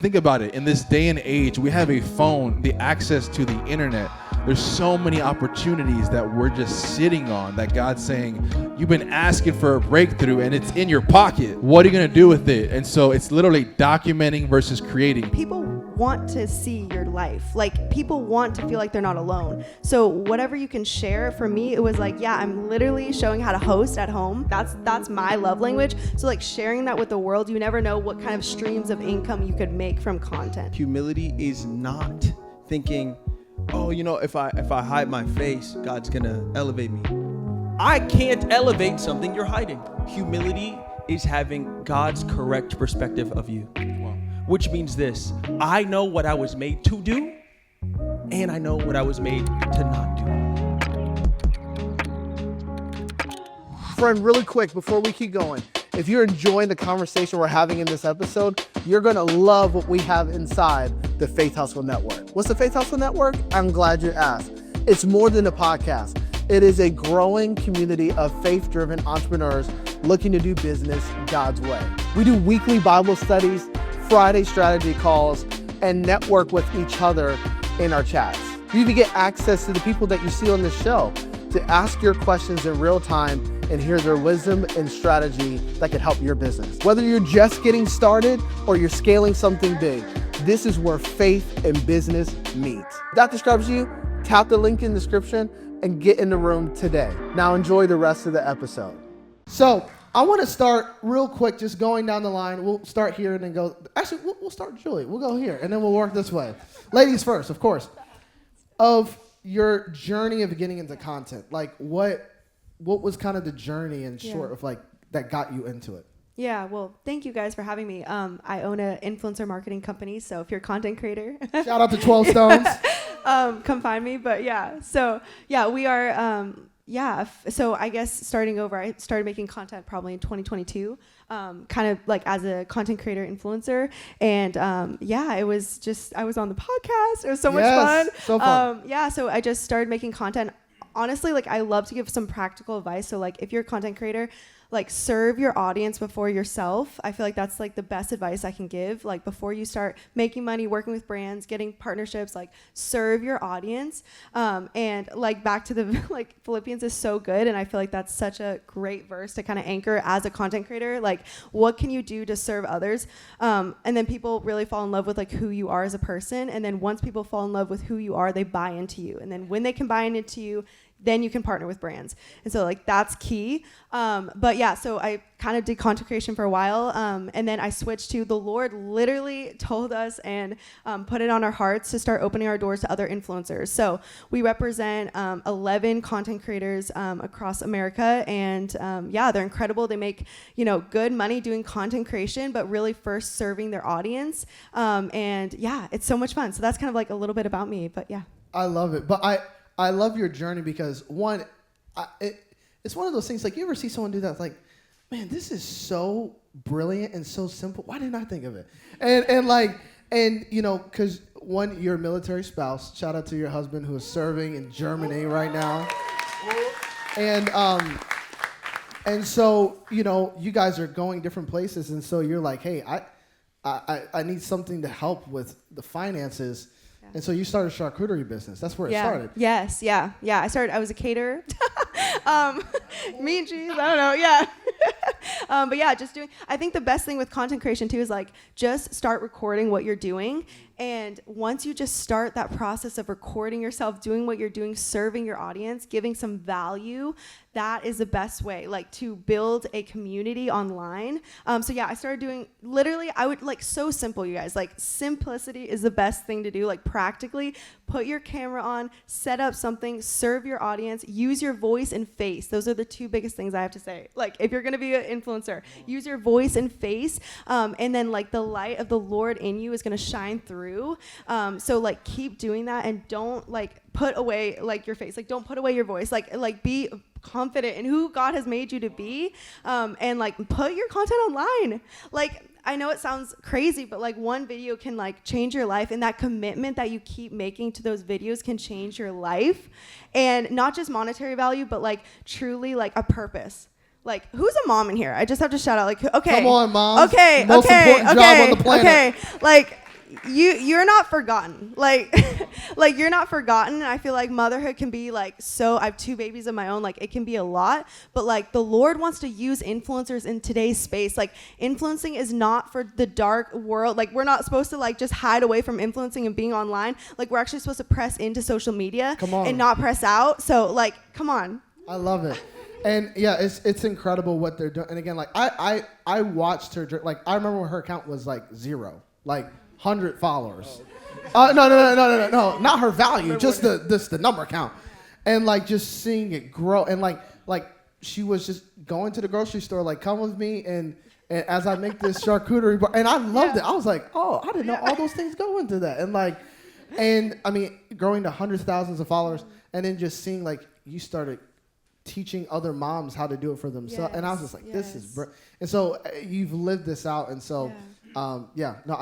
Think about it. In this day and age, we have a phone, the access to the internet. There's so many opportunities that we're just sitting on that God's saying, you've been asking for a breakthrough and it's in your pocket. What are you going to do with it? And so it's literally documenting versus creating. People want to see your life. Like, people want to feel like they're not alone. So whatever you can share, for me, it was like, yeah, I'm literally showing how to host at home. That's my love language. So like sharing that with the world, you never know what kind of streams of income you could make from content. Humility is not thinking, oh, if I hide my face, God's gonna elevate me. I can't elevate something you're hiding. Humility is having God's correct perspective of you. Which means this: I know what I was made to do, and I know what I was made to not do. Friend, really quick, before we keep going, if you're enjoying the conversation we're having in this episode, you're gonna love what we have inside the Faithustle Network. What's the Faithustle Network? I'm glad you asked. It's more than a podcast. It is a growing community of faith-driven entrepreneurs looking to do business God's way. We do weekly Bible studies, Friday strategy calls, and network with each other in our chats. You even get access to the people that you see on this show to ask your questions in real time and hear their wisdom and strategy that could help your business. Whether you're just getting started or you're scaling something big, this is where faith and business meet. If that describes you, tap the link in the description and get in the room today. Now enjoy the rest of the episode. So I want to start real quick, just going down the line. We'll start here and then go. Actually, we'll start Julie. We'll go here and then we'll work this way. Ladies first, of course. Of your journey of getting into content, like what was kind of the journey in short of like that got you into it? Yeah, well, thank you guys for having me. I own an influencer marketing company, so if you're a content creator, shout out to 12 Stones. Come find me. But yeah, so yeah, we are. So I guess starting over, I started making content probably in 2022, kind of like as a content creator influencer. And it was just, I was on the podcast. It was so much fun. So fun. So I just started making content. Honestly, like I love to give some practical advice. So like if you're a content creator, like serve your audience before yourself. I feel like that's like the best advice I can give. Like before you start making money, working with brands, getting partnerships, like serve your audience. And like back to the like Philippians is so good. And I feel like that's such a great verse to kind of anchor as a content creator. Like what can you do to serve others? And then people really fall in love with like who you are as a person. And then once people fall in love with who you are, they buy into you. And then when they can buy into you, then you can partner with brands. And so like that's key. So I kind of did content creation for a while. And then I switched to the Lord literally told us and put it on our hearts to start opening our doors to other influencers. So we represent 11 content creators across America. And they're incredible. They make, good money doing content creation, but really first serving their audience. It's so much fun. So that's kind of like a little bit about me, but yeah. I love it. But I love your journey because one, it's one of those things like you ever see someone do that like, man, this is so brilliant and so simple. Why didn't I think of it? And because one, you're a military spouse. Shout out to your husband who is serving in Germany right now. And so, you guys are going different places. And so you're like, hey, I need something to help with the finances. And so you started a charcuterie business. That's where it started. Yes. Yeah. I was a caterer. Mean cheese. I don't know. Yeah. I think the best thing with content creation too is like just start recording what you're doing. And once you just start that process of recording yourself, doing what you're doing, serving your audience, giving some value, that is the best way, like to build a community online. I started doing so simple, you guys, like simplicity is the best thing to do. Like practically put your camera on, set up something, serve your audience, use your voice and face. Those are the two biggest things I have to say. Like if you're going to be an influencer, use your voice and face. And then like the light of the Lord in you is going to shine through. So like keep doing that and don't like put away like your face. Like don't put away your voice. Like be confident in who God has made you to be. And like put your content online. Like I know it sounds crazy, but like one video can like change your life, and that commitment that you keep making to those videos can change your life, and not just monetary value, but like truly like a purpose. Like, who's a mom in here? I just have to shout out, like, okay. Come on, mom. Okay, Most important job on the planet. Okay, like, you're not forgotten. Like like you're not forgotten. And I feel like motherhood can be like, so I have 2 babies of my own, like it can be a lot, but like the Lord wants to use influencers in today's space. Like influencing is not for the dark world. Like we're not supposed to like just hide away from influencing and being online. Like we're actually supposed to press into social media and not press out. So like, come on. I love it. And yeah, it's incredible what they're doing. And again, like I watched her, like I remember when her account was like 0, like 100 followers. No, not her value, just the number count. And like just seeing it grow, and like she was just going to the grocery store, like come with me, and as I make this charcuterie bar, and I loved it. I was like, oh, I didn't know all those things go into that. And I mean, growing to hundreds, thousands of followers, and then just seeing like you started teaching other moms how to do it for themselves. And I was just like, this is and so you've lived this out. And so, I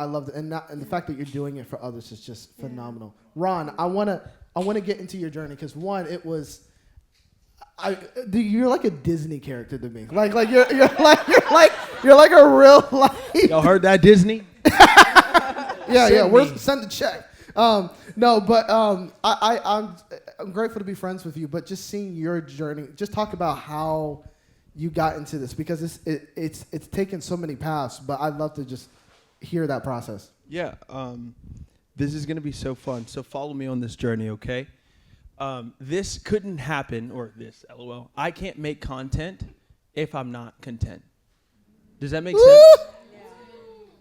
loved it. And the fact that you're doing it for others is just phenomenal. Ron, I want to get into your journey. Cause one, it was, you're like a Disney character to me. Like you're like a real life. Y'all heard that, Disney? Send the check. No, but I'm grateful to be friends with you. But just seeing your journey, just talk about how you got into this, because it's taken so many paths. But I'd love to just hear that process. Yeah, this is gonna be so fun. So follow me on this journey, okay? This couldn't happen, or this, LOL. I can't make content if I'm not content. Does that make sense?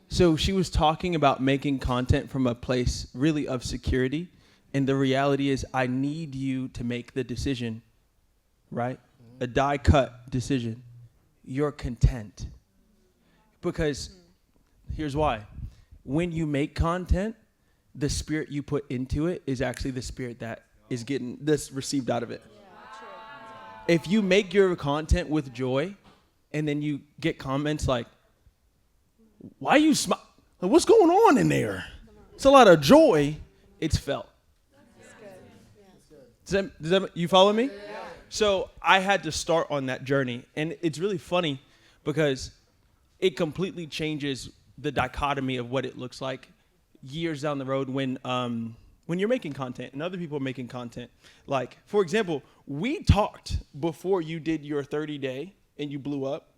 So she was talking about making content from a place really of security. And the reality is I need you to make the decision, right? A die-cut decision. You're content. Because here's why. When you make content, the spirit you put into it is actually the spirit that is getting this received out of it. If you make your content with joy and then you get comments like, why are you smile? What's going on in there? It's a lot of joy. It's felt. Does that, you follow me? Yeah. So I had to start on that journey. And it's really funny because it completely changes the dichotomy of what it looks like years down the road when you're making content and other people are making content. Like, for example, we talked before you did your 30-day and you blew up.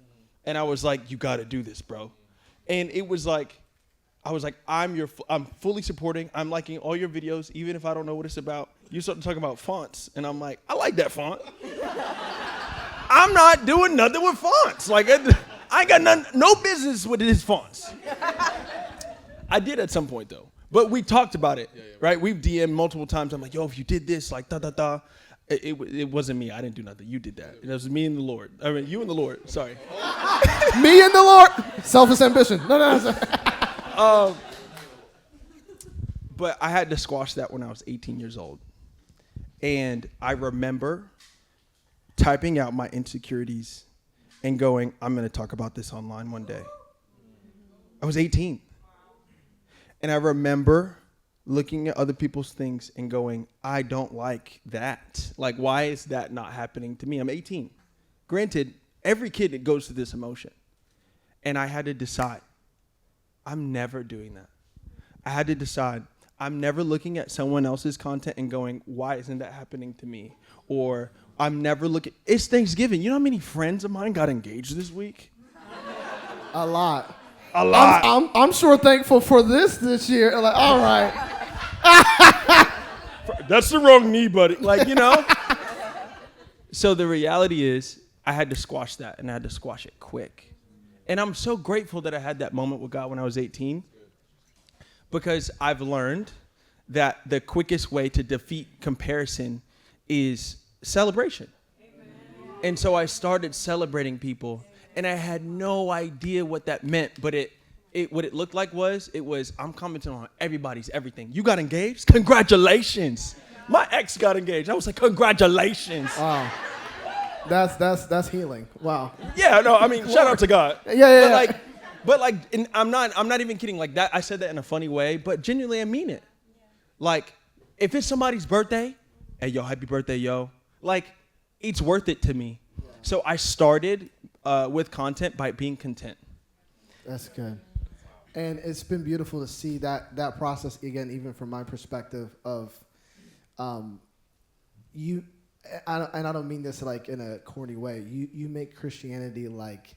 And I was like, you got to do this, bro. And it was like, I was like, I'm fully supporting. I'm liking all your videos, even if I don't know what it's about. You started talking about fonts, and I'm like, I like that font. I'm not doing nothing with fonts. Like, I ain't got no business with his fonts. I did at some point, though. But we talked about it, right? We've DM'd multiple times. I'm like, yo, if you did this, like, da-da-da. It wasn't me. I didn't do nothing. You did that. It was me and the Lord. I mean, you and the Lord. Sorry. Me and the Lord. Selfish ambition. No. But I had to squash that when I was 18 years old. And I remember typing out my insecurities and going, I'm going to talk about this online one day. I was 18. And I remember looking at other people's things and going, I don't like that. Like, why is that not happening to me? I'm 18. Granted, every kid goes through this emotion. And I had to decide, I'm never doing that. I had to decide, I'm never looking at someone else's content and going, why isn't that happening to me? Or I'm never looking, it's Thanksgiving. You know how many friends of mine got engaged this week? A lot. A lot. I'm sure thankful for this year. Like, all right. That's the wrong knee, buddy. Like, you know. So the reality is I had to squash that, and I had to squash it quick. And I'm so grateful that I had that moment with God when I was 18, because I've learned that the quickest way to defeat comparison is celebration. Amen. And so I started celebrating people, and I had no idea what that meant, but what it looked like was I'm commenting on everybody's everything. You got engaged? Congratulations. My ex got engaged. I was like, congratulations. Wow. That's healing. Wow. Yeah, no, I mean, shout out to God. Yeah. But and I'm not even kidding. Like that, I said that in a funny way, but genuinely I mean it. Like, if it's somebody's birthday, hey, yo, happy birthday, yo. Like, it's worth it to me. So I started with content by being content. That's good. And it's been beautiful to see that process again, even from my perspective of you. And I don't mean this like in a corny way. You make Christianity like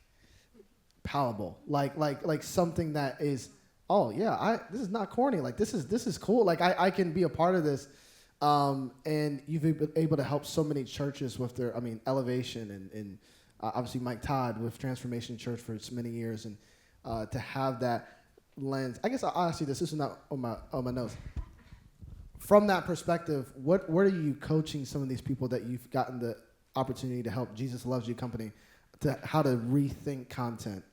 palatable, like something that is, oh yeah, this is not corny. Like this is cool. Like I can be a part of this. And you've been able to help so many churches with their, elevation and obviously Mike Todd with Transformation Church for so many years, and to have that lens. I guess I'll ask you this. This is not on my notes. From that perspective, what are you coaching some of these people that you've gotten the opportunity to help Jesus Loves You company to how to rethink content?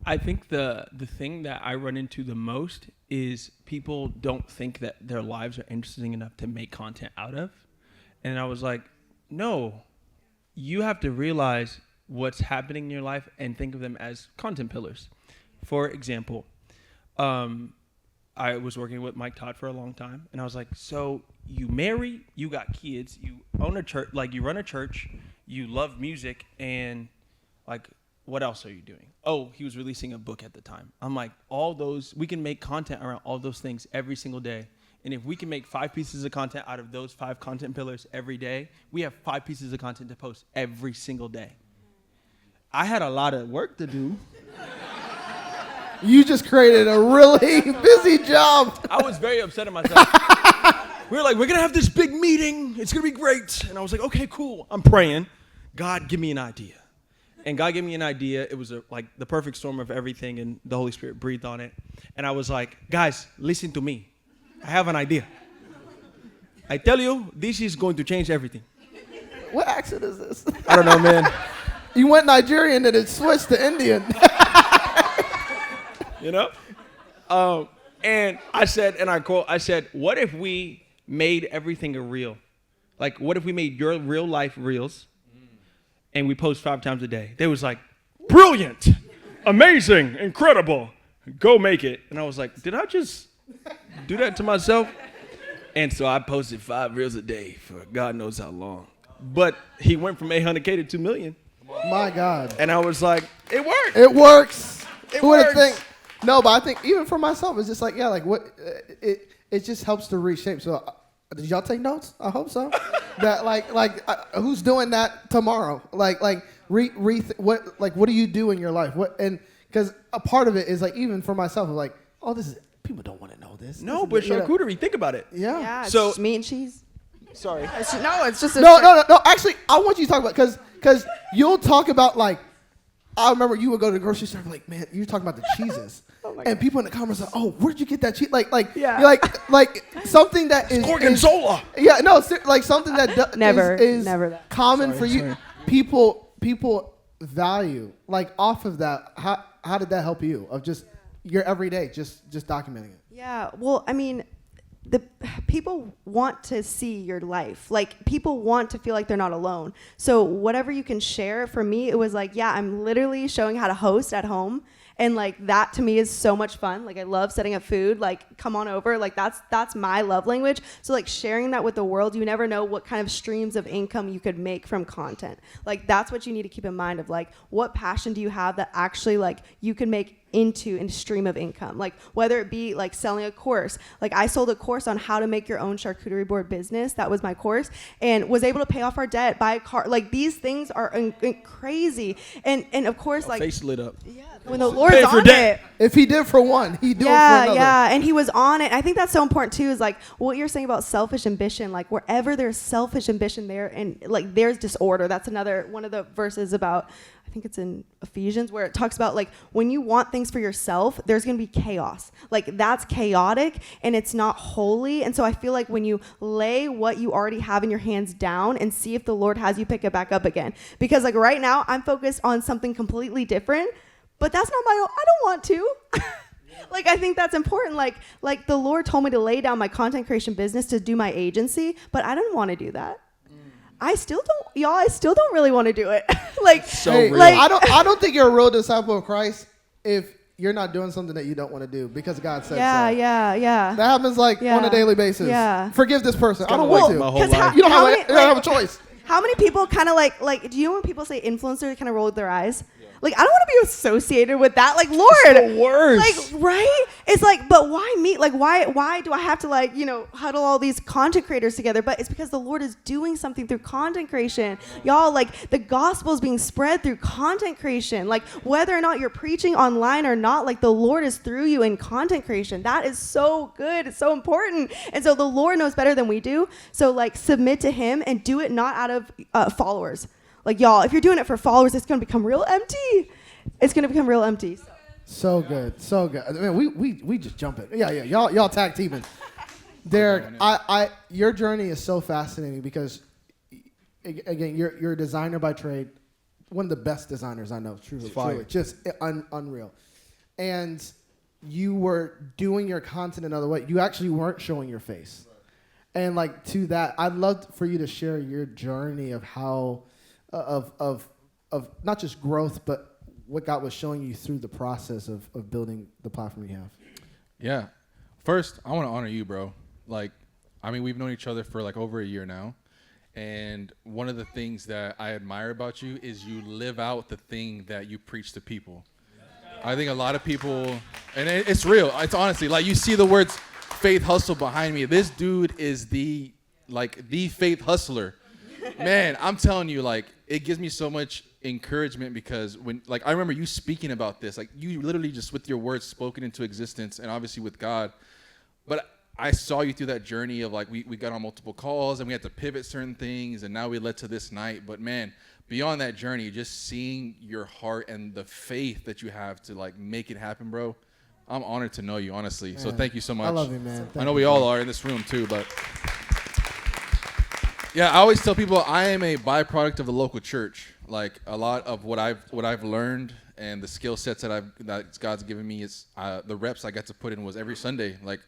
I think the thing that I run into the most is people don't think that their lives are interesting enough to make content out of. And I was like, no, you have to realize what's happening in your life and think of them as content pillars. For example, I was working with Mike Todd for a long time, and I was like, so you marry, you got kids, you own a church, like you run a church, you love music, and like, what else are you doing? Oh, he was releasing a book at the time. I'm like, all those, we can make content around all those things every single day. And if we can make 5 pieces of content out of those 5 content pillars every day, we have 5 pieces of content to post every single day. I had a lot of work to do. You just created a really busy job. I was very upset at myself. We were like, we're going to have this big meeting. It's going to be great. And I was like, okay, cool. I'm praying. God, give me an idea. And God gave me an idea. It was like the perfect storm of everything, and the Holy Spirit breathed on it. And I was like, guys, listen to me. I have an idea. I tell you, this is going to change everything. What accent is this? I don't know, man. You went Nigerian and it switched to Indian. You know? And I said, and I quote, I said, what if we made everything a reel? Like, what if we made your real life reels and we post 5 times a day? They was like, brilliant, amazing, incredible, go make it. And I was like, did I just do that to myself? And so I posted 5 reels a day for God knows how long. But he went from 800K to 2 million. My God. And I was like, it worked. It works. It works. No, but I think even for myself, it's just like, yeah, like what it just helps to reshape. So did y'all take notes? I hope so. That who's doing that tomorrow? What do you do in your life? And because a part of it is like, even for myself, I'm like, oh, this is, people don't want to know this. No, but charcuterie, think about it. Yeah. Yeah, it's So- just meat and cheese. Sorry. It's just No. Actually, I want you to talk about, because you'll talk about, like, I remember you would go to the grocery store and be like, man, you're talking about the cheeses. Oh my and people in the comments are, oh, where'd you get that cheese? Yeah. You're like something that is Gorgonzola. Yeah, no, like something that Never is that. common for you. Sorry. People value, like, off of that. How did that help you? Of just your everyday, just documenting it. Yeah, well, I mean, the people want to see your life. Like, people want to feel like they're not alone. So whatever you can share, for me, it was like, yeah, I'm literally showing how to host at home. And like, that to me is so much fun. Like, I love setting up food, like, come on over. Like, that's my love language. So like, sharing that with the world, you never know what kind of streams of income you could make from content. Like, that's what you need to keep in mind of, like, what passion do you have that actually, like, you can make into a stream of income, like whether it be like selling a course. Like, I sold a course on how to make your own charcuterie board business. That was my course, and was able to pay off our debt, buy a car. Like, these things are crazy, and of course, like, Face lit up. yeah, when the Lord's on it. If he did for one, he do it for another. Yeah, and he was on it. I think that's so important too, is like what you're saying about selfish ambition. Like, wherever there's selfish ambition there, and like there's disorder. That's another one of the verses about, I think it's in Ephesians, where it talks about, like, when you want things for yourself, there's going to be chaos. Like, that's chaotic and it's not holy. And so I feel like when you lay what you already have in your hands down and see if the Lord has you pick it back up again. Because like right now I'm focused on something completely different, but that's not my own. I don't want to. Like, I think that's important. Like the Lord told me to lay down my content creation business to do my agency, but I didn't want to do that. I still don't really want to do it. Like, So Hey, real. like, I don't think you're a real disciple of Christ if you're not doing something that you don't want to do because God said so. yeah. That happens like Yeah. on a daily basis. Yeah. Forgive this person. I don't Well, want to. my whole 'cause life. You don't how have many, you don't have a choice. How many people kind of like, do you know when people say influencer, kind of roll their eyes? Like, I don't want to be associated with that. Like, Lord, It's the worst. like, right? It's like, but why me? Like, why do I have to, like, huddle all these content creators together? But it's because the Lord is doing something through content creation. Y'all, like, the gospel is being spread through content creation. Like, whether or not you're preaching online or not, like, the Lord is through you in content creation. That is so good. It's so important. And so the Lord knows better than we do. So, like, submit to him and do it not out of followers. Like, y'all, if you're doing it for followers, it's going to become real empty. It's going to become real empty. So good, so good. I mean, we just jump it. Yeah. Y'all tag teaming. Derek, your journey is so fascinating because, again, you're a designer by trade, one of the best designers I know. Truly, just unreal. And you were doing your content another way. You actually weren't showing your face, and like to that, I'd love for you to share your journey of how. Of not just growth, but what God was showing you through the process of building the platform you have. Yeah. First, I want to honor you, bro. Like, I mean, we've known each other for like over a year now. And one of the things that I admire about you is you live out the thing that you preach to people. I think a lot of people, and it's real. It's honestly, like, you see the words faith hustle behind me. This dude is the faith hustler. Man, I'm telling you, like, it gives me so much encouragement because when, like, I remember you speaking about this, like, you literally just with your words spoken into existence and obviously with God. But I saw you through that journey of, like, we got on multiple calls and we had to pivot certain things and now we led to this night. But man, beyond that journey, just seeing your heart and the faith that you have to, like, make it happen, bro. I'm honored to know you, honestly. Man, so thank you so much. I love you, man. I know we all are in this room too, but yeah, I always tell people I am a byproduct of the local church. Like, a lot of what I've learned and the skill sets that God's given me is the reps I got to put in was every Sunday. Like,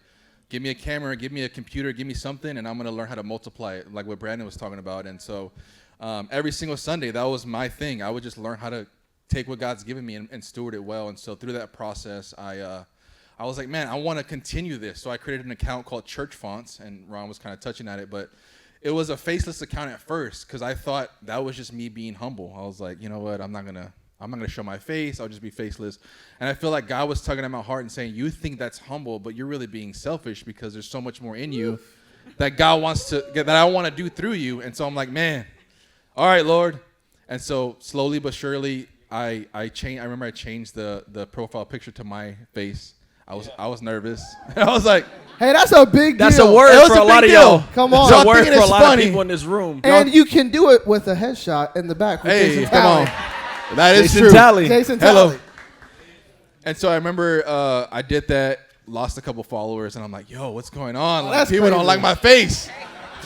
give me a camera, give me a computer, give me something, and I'm gonna learn how to multiply it, like what Brandon was talking about. And so every single Sunday, that was my thing. I would just learn how to take what God's given me and steward it well. And so through that process, I was like, man, I want to continue this. So I created an account called Church Fonts, and Ron was kind of touching at it, but it was a faceless account at first because I thought that was just me being humble. I was like, you know what? I'm not gonna show my face. I'll just be faceless. And I feel like God was tugging at my heart and saying, you think that's humble, but you're really being selfish because there's so much more in you that God wants to get, that I want to do through you. And so I'm like, man, all right, Lord. And so slowly but surely, I changed. I remember I changed the profile picture to my face. I was nervous. I was like, hey, that's a big deal. That's a word for a lot of y'all. Come on. That's a word for a lot of people in this room. And you can do it with a headshot in the back. With hey, Jason come on. That is Jason true. Talley. Jason Hello. Talley. And so I remember I did that, lost a couple followers, and I'm like, yo, what's going on? Like, that's people don't crazy. like my face.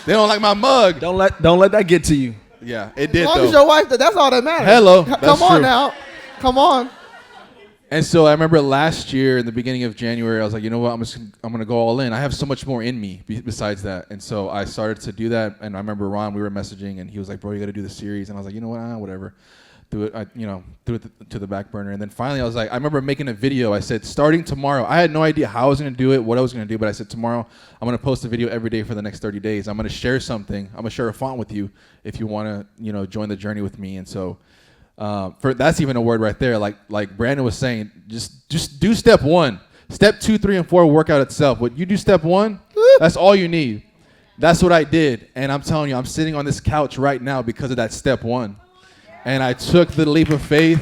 They don't like my mug. Don't let that get to you. Yeah, it did, As long though. as your wife, that's all that matters. Hello. Come That's on true. now. Come on. And so I remember last year in the beginning of January, I was like, you know what, I'm gonna go all in. I have so much more in me besides that. And so I started to do that. And I remember Ron, we were messaging, and he was like, bro, you got to do the series. And I was like, you know what, whatever. Threw it to the back burner. And then finally I was like, I remember making a video. I said, starting tomorrow, I had no idea how I was gonna do it, what I was gonna do, but I said, tomorrow I'm gonna post a video every day for the next 30 days. I'm gonna share something. I'm gonna share a font with you if you wanna, join the journey with me. And so that's even a word right there. Like Brandon was saying, just do step 1. Step 2, 3, and 4 will work out itself. But you do step 1, that's all you need. That's what I did. And I'm telling you, I'm sitting on this couch right now because of that step 1. And I took the leap of faith.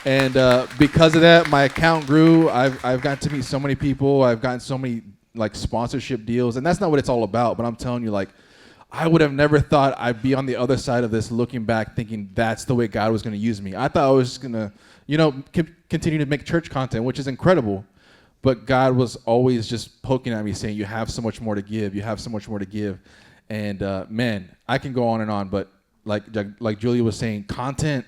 And because of that, my account grew. I've gotten to meet so many people. I've gotten so many like sponsorship deals. And that's not what it's all about. But I'm telling you, like, I would have never thought I'd be on the other side of this looking back thinking that's the way God was going to use me. I thought I was going to, continue to make church content, which is incredible. But God was always just poking at me saying, you have so much more to give. You have so much more to give. And man, I can go on and on. But like Julia was saying, content,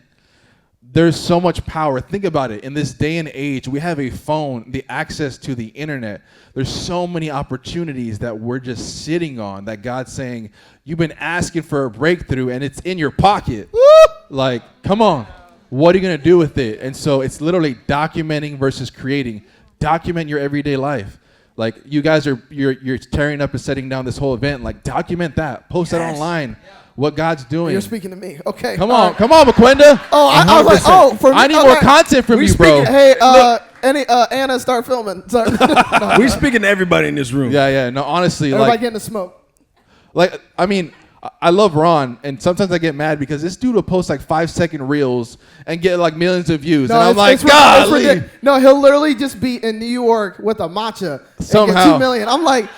there's so much power. Think about it. In this day and age, we have a phone, the access to the internet. There's so many opportunities that we're just sitting on that God's saying, you've been asking for a breakthrough and it's in your pocket. Woo! Like, come on. What are you going to do with it? And so it's literally documenting versus creating. Document your everyday life. Like, you guys you're tearing up and setting down this whole event. Like, document that. Post that online. what God's doing. You're speaking to me. Okay. Come on, McQuenda. Oh, I was like, for me. I need more content from you, bro. Hey, Anna, start filming. Sorry. No. We're speaking to everybody in this room. Yeah. No, honestly, Everybody getting the smoke. I mean, I love Ron, and sometimes I get mad because this dude will post like 5-second reels and get like millions of views, and I'm like, golly. No, he'll literally just be in New York with a matcha Somehow. and get 2 million. I'm like,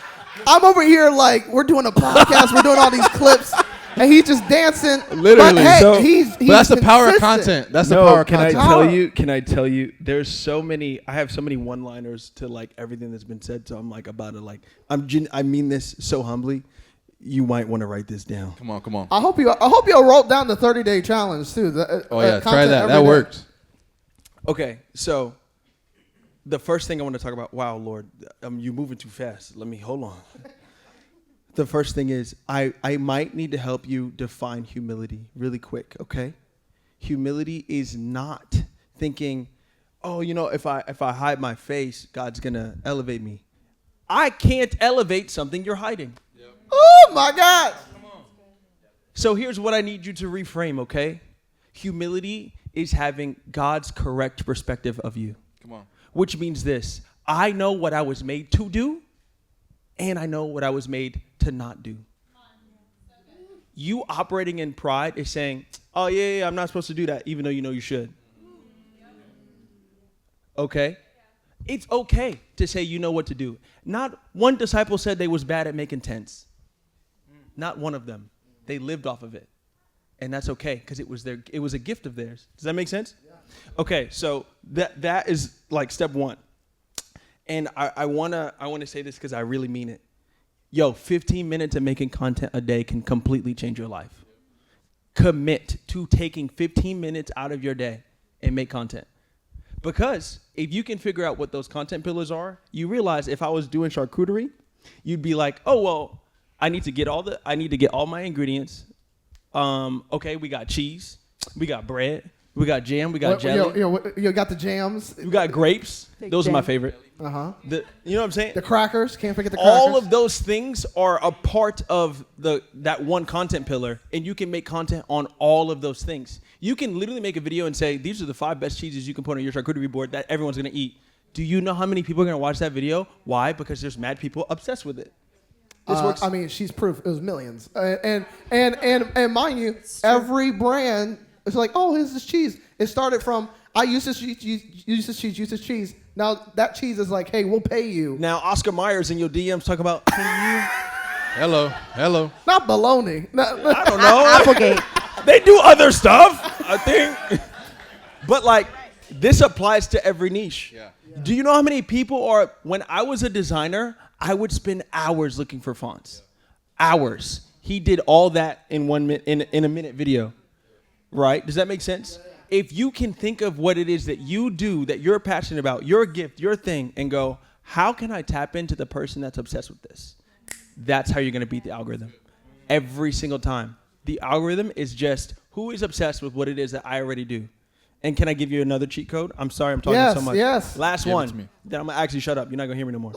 I'm over here like we're doing a podcast, we're doing all these clips, and he's just dancing. Literally. But, hey, So- he's But that's the power of consistent. content. That's the power of Can I content. tell you? There's so many. I have so many one-liners to like everything that's been said. So I'm like about to like. I mean this so humbly. You might want to write this down. Come on. I hope you wrote down the 30-day challenge too. Oh yeah, try content that. every That day. worked. Okay, so the first thing I want to talk about. Wow, Lord, you're moving too fast. Let me hold on. The first thing is I might need to help you define humility really quick. Okay, humility is not thinking, oh, if I hide my face, God's gonna elevate me. I can't elevate something you're hiding. Oh my God. So here's what I need you to reframe, okay? Humility is having God's correct perspective of you. Come on. Which means this: I know what I was made to do, and I know what I was made to not do. You operating in pride is saying, oh, yeah, I'm not supposed to do that, even though you know you should. Okay? It's okay to say you know what to do. Not one disciple said they was bad at making tents. Not one of them. They lived off of it. And that's okay, because it was a gift of theirs. Does that make sense? Yeah. Okay, so that is like step one. And I wanna say this because I really mean it. 15 minutes of making content a day can completely change your life. Commit to taking 15 minutes out of your day and make content. Because if you can figure out what those content pillars are, you realize if I was doing charcuterie, you'd be like, oh, well, I need to get all my ingredients. Okay, we got cheese, we got bread, we got jam, we got jelly. You got the jams. We got grapes. Big Those jam. are my favorite. Uh-huh. You know what I'm saying? The crackers. Can't forget the crackers. All of those things are a part of that one content pillar, and you can make content on all of those things. You can literally make a video and say, these are the 5 best cheeses you can put on your charcuterie board that everyone's going to eat. Do you know how many people are going to watch that video? Why? Because there's mad people obsessed with it. This works. I mean, she's proof. It was millions. And mind you, every brand is like, oh, here's this cheese. It started from, I use this cheese. Now that cheese is like, hey, we'll pay you. Now Oscar Myers in your DMs talk about, Hello. Not baloney. I don't know. Applegate. They do other stuff, I think. But like, this applies to every niche. Yeah. Do you know how many people are, when I was a designer, I would spend hours looking for fonts. Hours. He did all that in 1 minute, in a minute video. Right? Does that make sense? If you can think of what it is that you do, that you're passionate about, your gift, your thing, and go, how can I tap into the person that's obsessed with this? That's how you're going to beat the algorithm. Every single time. The algorithm is just who is obsessed with what it is that I already do. And can I give you another cheat code? I'm sorry I'm talking so much. Yes. Last Give it to one. me. Then I'm going to actually shut up. You're not going to hear me no more.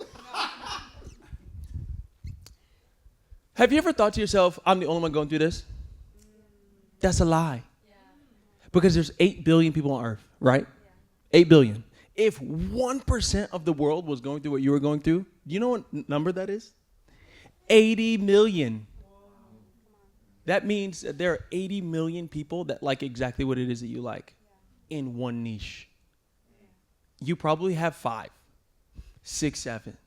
Have you ever thought to yourself, I'm the only one going through this? That's a lie. Because there's 8 billion people on Earth, right? 8 billion. If 1% of the world was going through what you were going through, do you know what number that is? 80 million. That means that there are 80 million people that like exactly what it is that you like in one niche. You probably have 5, 6, 7.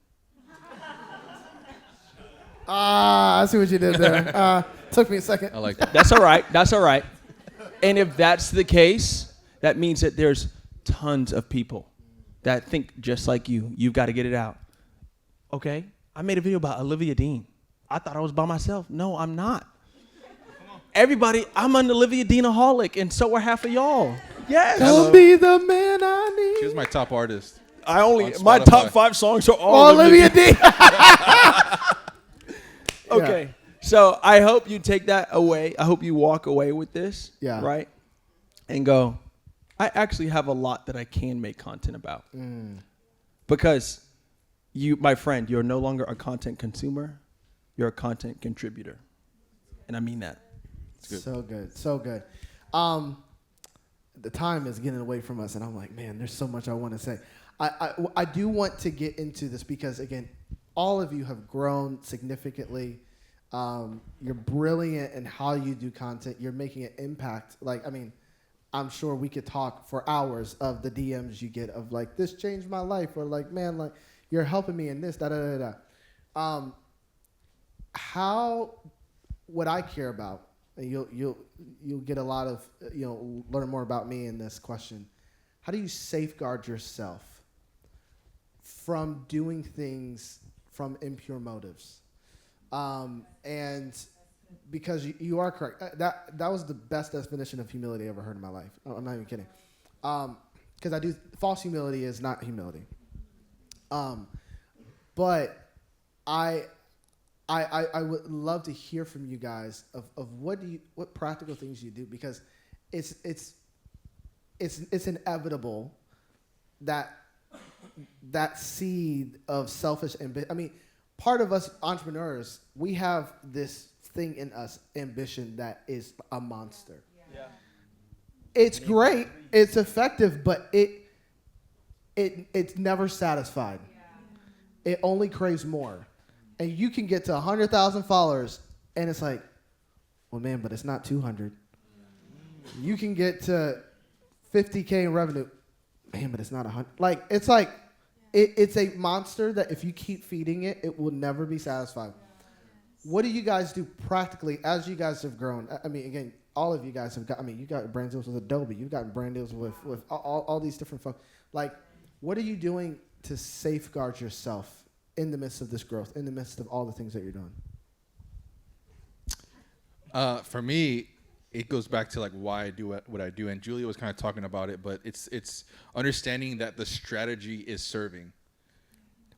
I see what you did there. Took me a second. I like that. That's all right. That's all right. And if that's the case, that means that there's tons of people that think just like you. You've got to get it out. Okay? I made a video about Olivia Dean. I thought I was by myself. No, I'm not. Everybody, I'm an Olivia Dean-aholic, and so are half of y'all. Yes. Don't be the man I need. She was my top artist. My Spotify. top 5 songs are all Olivia D. Okay. Yeah. So I hope you take that away. I hope you walk away with this. Yeah. Right? And go, I actually have a lot that I can make content about. Because you, my friend, you're no longer a content consumer. You're a content contributor. And I mean that. good. So good. So good. The time is getting away from us, and I'm like, man, there's so much I want to say. I do want to get into this because, again, all of you have grown significantly. You're brilliant in how you do content. You're making an impact. Like, I mean, I'm sure we could talk for hours of the DMs you get of like, this changed my life, or like, man, like, you're helping me in this, da-da-da-da. How, what I care about, and you'll get a lot of, learn more about me in this question. How do you safeguard yourself from doing things from impure motives? And because you are correct, that was the best definition of humility I ever heard in my life. I'm not even kidding. Because false humility is not humility. But I would love to hear from you guys of what practical things you do, because it's inevitable that seed of selfish ambition. I mean, part of us entrepreneurs, we have this thing in us, ambition, that is a monster. Yeah. It's great, it's effective, but it's never satisfied. Yeah. It only craves more. And you can get to 100,000 followers, and it's like, well, man, but it's not 200. You can get to 50K in revenue, man, but it's not 100. Like, it's like, it's a monster that if you keep feeding it, it will never be satisfied. What do you guys do practically as you guys have grown? I mean, again, all of you guys have got, I mean, you got brand deals with Adobe. You've got brand deals with all these different folks. Like, what are you doing to safeguard yourself in the midst of this growth, in the midst of all the things that you're doing? For me, it goes back to like why I do what I do. And Julia was kind of talking about it, but it's understanding that the strategy is serving.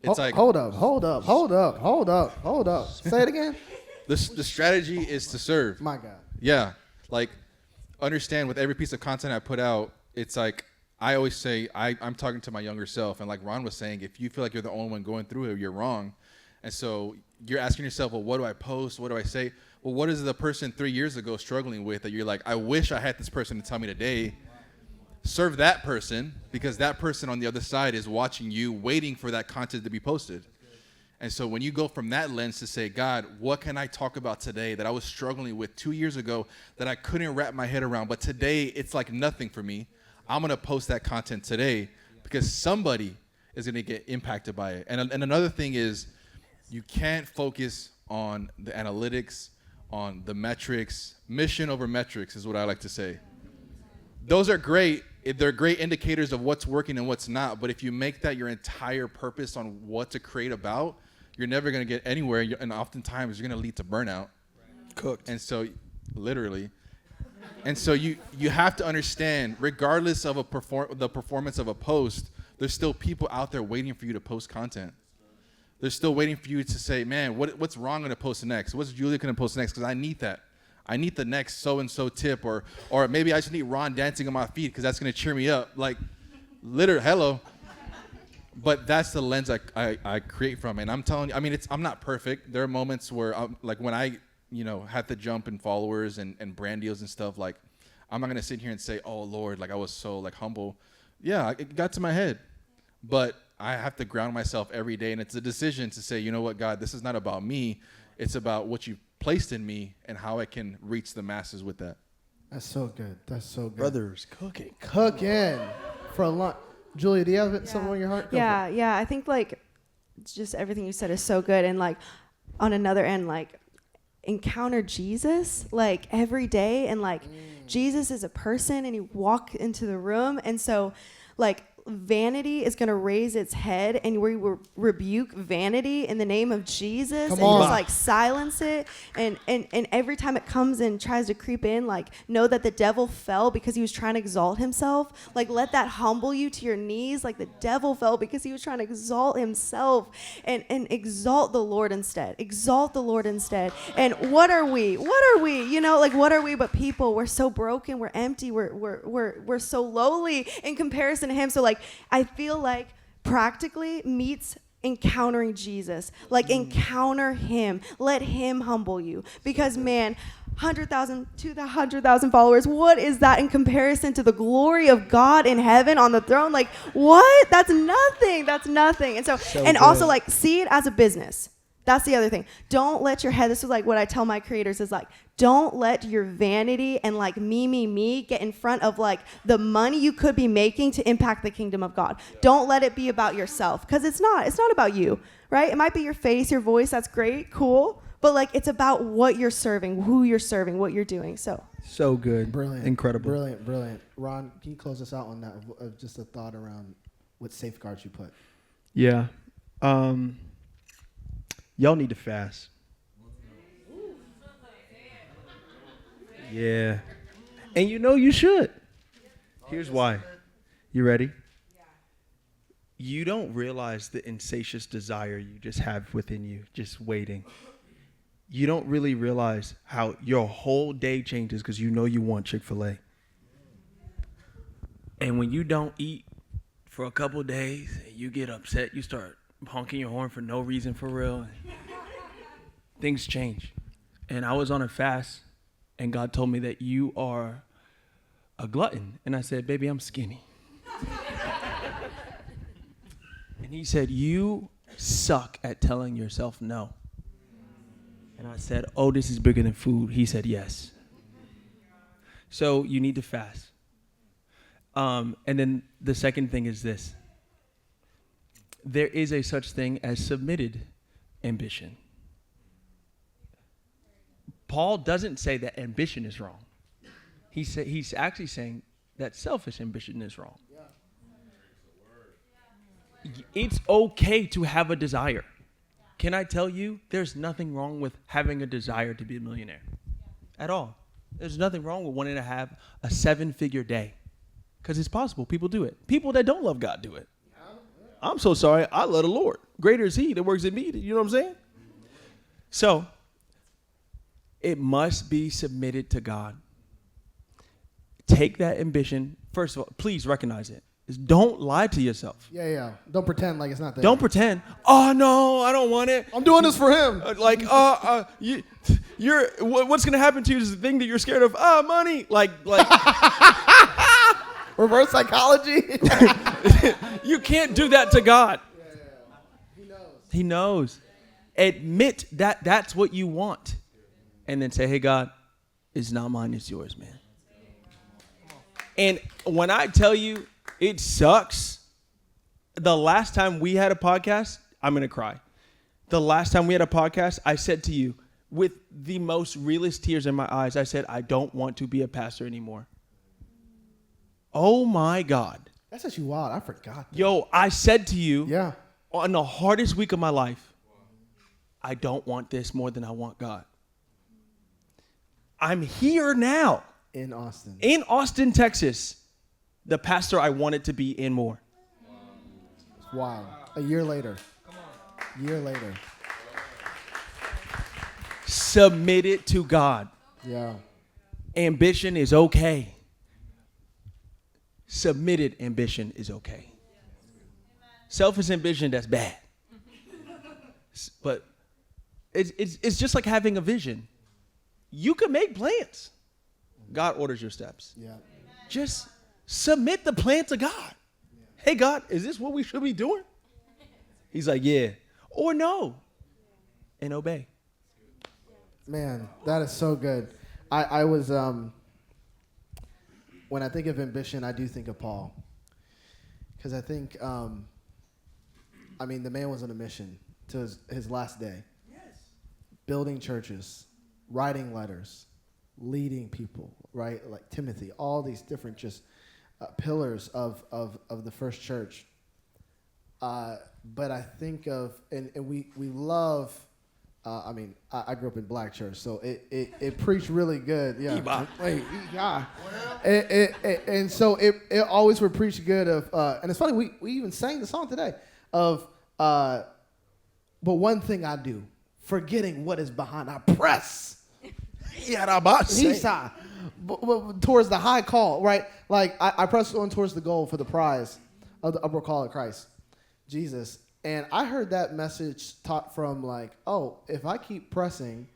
It's like, hold up. Say it again. The strategy is to serve. My God. Yeah. Like, understand with every piece of content I put out, it's like, I always say, I'm talking to my younger self. And like Ron was saying, if you feel like you're the only one going through it, you're wrong. And so you're asking yourself, well, what do I post? What do I say? Well, what is the person 3 years ago struggling with that you're like, I wish I had this person to tell me today? Serve that person, because that person on the other side is watching you, waiting for that content to be posted. And so when you go from that lens to say, God, what can I talk about today that I was struggling with 2 years ago that I couldn't wrap my head around, but today it's like nothing for me. I'm going to post that content today because somebody is going to get impacted by it. And another thing is, you can't focus on the analytics, on the metrics. Mission over metrics is what I like to say. Those are great. They're great indicators of what's working and what's not. But if you make that your entire purpose on what to create about, you're never going to get anywhere. And oftentimes you're going to lead to burnout. Cooked. And so, literally. And so you have to understand, regardless of the performance of a post, there's still people out there waiting for you to post content. They're still waiting for you to say, man, what's wrong going to post next? What's Julia going to post next? Because I need that. I need the next so-and-so tip, or maybe I just need Ron dancing on my feet because that's going to cheer me up. Like, literally, hello. But that's the lens I create from. And I'm telling you, I mean, I'm not perfect. There are moments where, like when I, had to jump in followers and brand deals and stuff, like, I'm not going to sit here and say, oh, Lord, like I was so like humble. Yeah, it got to my head. But I have to ground myself every day. And it's a decision to say, you know what, God, this is not about me. It's about what you placed in me and how I can reach the masses with that. That's so good. That's so good. Brothers cooking for a lot. Julia, do you have something on your heart? Yeah. I think like it's just everything you said is so good. And like on another end, like encounter Jesus like every day. And like Jesus is a person and you walk into the room. And so like vanity is going to raise its head, and we will rebuke vanity in the name of Jesus. Just like silence it, and every time it comes and tries to creep in, like know that the devil fell because he was trying to exalt himself. Like let that humble you to your knees. Like the devil fell because he was trying to exalt himself, and exalt the Lord instead. Exalt the Lord instead. And what are we? Like what are we but people? We're so broken, we're empty, we're so lowly in comparison to him. So like I feel like practically meets encountering Jesus. Like encounter him. Let him humble you. Because man, 100,000, 200,000 followers. What is that in comparison to the glory of God in heaven on the throne? Like, what? That's nothing. That's nothing. And so and good. also, like, see it as a business. That's the other thing. Don't let your head, this is like what I tell my creators is like, don't let your vanity and like me get in front of like the money you could be making to impact the kingdom of God. Don't let it be about yourself, because it's not about you, right? It might be your face, your voice. That's great, cool. But like, it's about what you're serving, who you're serving, what you're doing. So good. Brilliant. Incredible. Brilliant. Ron, can you close us out on that? Just a thought around what safeguards you put. Yeah. Y'all need to fast. Yeah. And you should. Here's why. You ready? You don't realize the insatiate desire you just have within you, just waiting. You don't really realize how your whole day changes because you want Chick-fil-A. And when you don't eat for a couple days, you get upset, you start honking your horn for no reason, for real. Things change. And I was on a fast, and God told me that you are a glutton. And I said, baby, I'm skinny. And he said, you suck at telling yourself no. And I said, oh, this is bigger than food. He said, yes. So you need to fast. And then the second thing is this. There is a such thing as submitted ambition. Paul doesn't say that ambition is wrong. He's actually saying that selfish ambition is wrong. It's okay to have a desire. Can I tell you, there's nothing wrong with having a desire to be a millionaire at all. There's nothing wrong with wanting to have a 7-figure day, because it's possible. People do it. People that don't love God do it. I'm so sorry. I love the Lord. Greater is he that works in me. You know what I'm saying? So it must be submitted to God. Take that ambition. First of all, please recognize it. Don't lie to yourself. Yeah. Don't pretend like it's not there. Don't pretend. Oh no, I don't want it. I'm doing this for him. What's gonna happen to you is the thing that you're scared of. Money. Like. Reverse psychology. You can't do that to God. Yeah. He knows. Admit that that's what you want, and then say, "Hey, God, it's not mine. It's yours, man." And when I tell you, it sucks. The last time we had a podcast, I'm going to cry. The last time we had a podcast, I said to you, with the most realest tears in my eyes, I said, I don't want to be a pastor anymore. Oh, my God. That's actually wild. I forgot that. Yo, I said to you, Yeah. on the hardest week of my life, I don't want this more than I want God. I'm here now. In Austin. In Austin, Texas. The pastor I wanted to be in more. Wow. A year later. Year later. Submit it to God. Yeah. Ambition is okay. Submitted ambition is okay. Selfish ambition, that's bad. But it's just like having a vision. You can make plans. God orders your steps. Yeah. Just submit the plan to God. Hey, God, is this what we should be doing? He's like, yeah. Or no. And obey. Man, that is so good. I was, when I think of ambition, I do think of Paul. Because I think, the man was on a mission to his last day. Yes. Building churches, writing letters, leading people, right? Like Timothy, all these different just pillars of the first church. But I think of, and we love, I grew up in black church, so it preached really good. Yeah. Wait, yeah. And so it always would preach good of, and it's funny, we even sang the song today of, but one thing I do, forgetting what is behind, I press. Towards the high call, right? Like I press on towards the goal for the prize of the upward call of Christ, Jesus. And I heard that message taught from like, oh, if I keep pressing,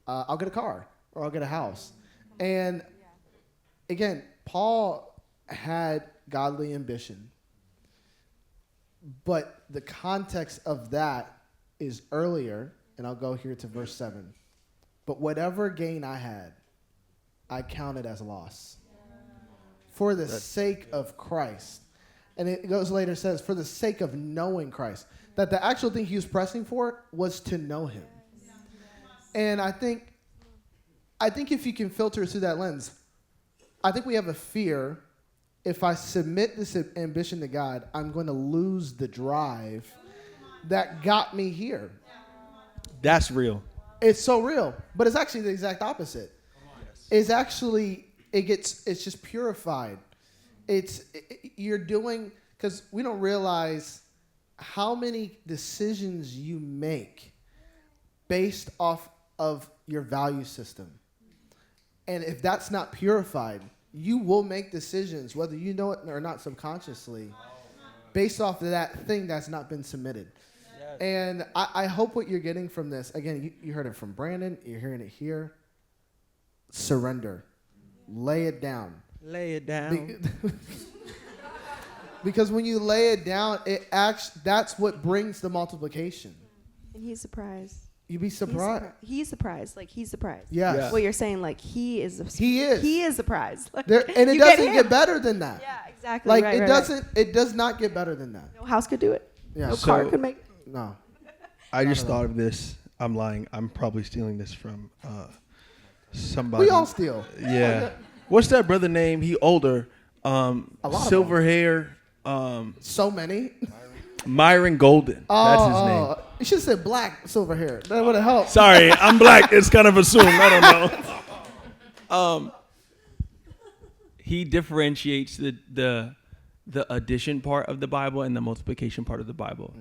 I'll get a car, or I'll get a house. And again, Paul had godly ambition, but the context of that is earlier, and I'll go here to verse 7. But whatever gain I had, I counted as loss for the sake of Christ. And it goes later, says, for the sake of knowing Christ. That the actual thing he was pressing for was to know him. And I think if you can filter through that lens, I think we have a fear, if I submit this ambition to God, I'm going to lose the drive that got me here. That's real. It's so real, but it's actually the exact opposite. It's actually, it's just purified. You're doing, because we don't realize how many decisions you make based off of your value system. And if that's not purified, you will make decisions, whether you know it or not subconsciously, based off of that thing that's not been submitted. Yes. And I hope what you're getting from this, again, you heard it from Brandon, you're hearing it here. Surrender. Lay it down. Lay it down. Because when you lay it down, that's what brings the multiplication. And he's surprised. You'd be surprised. He's surprised. Like, he's surprised. Yes. Yeah. What you're saying, like, he is. He is. He is surprised. Like, And it doesn't get better than that. Yeah, exactly. Like, right, it right, doesn't. It does not get better than that. No house could do it. Yeah. No car could make it. No. I just thought of this. I'm lying. I'm probably stealing this from somebody. We all steal. Yeah. What's that brother name? He older. Silver hair. So many. Myron Golden. That's his name. You should have said black silver hair. That would have helped. Sorry, I'm black. It's kind of assumed. I don't know. He differentiates the addition part of the Bible and the multiplication part of the Bible.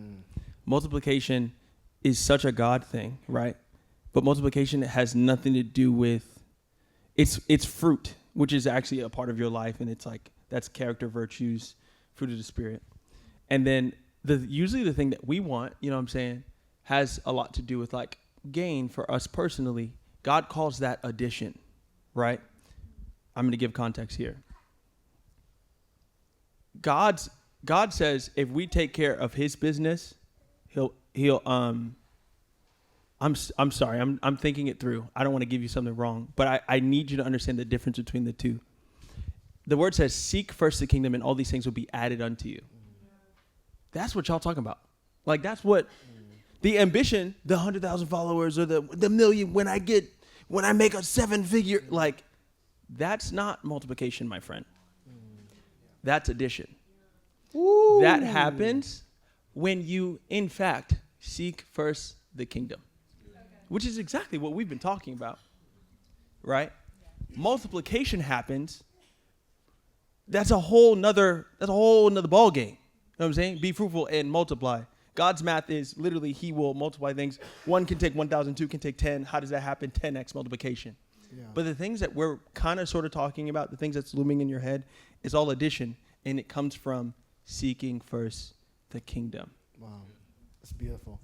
Multiplication is such a God thing, right? But multiplication has nothing to do with it's fruit, which is actually a part of your life, and it's like that's character, virtues, fruit of the Spirit. And then usually the thing that we want, you know what I'm saying, has a lot to do with like gain for us personally. God calls that addition, right? I'm going to give context here. God says if we take care of his business, I'm sorry, I'm thinking it through. I don't want to give you something wrong, but I need you to understand the difference between the two. The word says, seek first the kingdom and all these things will be added unto you. That's what y'all talking about. Like, that's what the ambition, the 100,000 followers or the million when I make a 7-figure, like, that's not multiplication, my friend. That's addition. Ooh. That happens when you, in fact, seek first the kingdom, which is exactly what we've been talking about, right? Multiplication happens. That's a whole nother ball game. You know what I'm saying? Be fruitful and multiply. God's math is literally he will multiply things. 1 can take 1,000, 2 can take 10. How does that happen? 10x multiplication. Yeah. But the things that we're kind of sort of talking about, the things that's looming in your head, is all addition. And it comes from seeking first the kingdom. Wow. That's beautiful.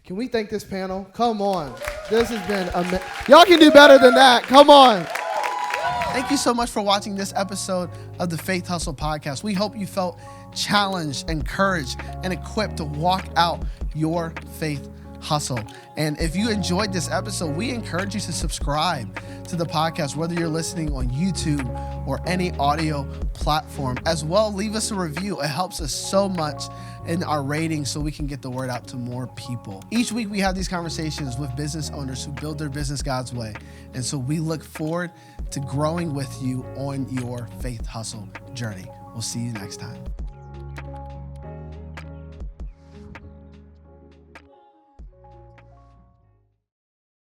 Can we thank this panel? Come on. This has been amazing. Y'all can do better than that. Come on. Thank you so much for watching this episode of the Faith Hustle podcast. We hope you felt challenged, encouraged, and equipped to walk out your faith hustle. And if you enjoyed this episode, we encourage you to subscribe to the podcast, whether you're listening on YouTube or any audio platform. As well, leave us a review. It helps us so much in our ratings so we can get the word out to more people. Each week we have these conversations with business owners who build their business God's way. And so we look forward to growing with you on your faith hustle journey. We'll see you next time.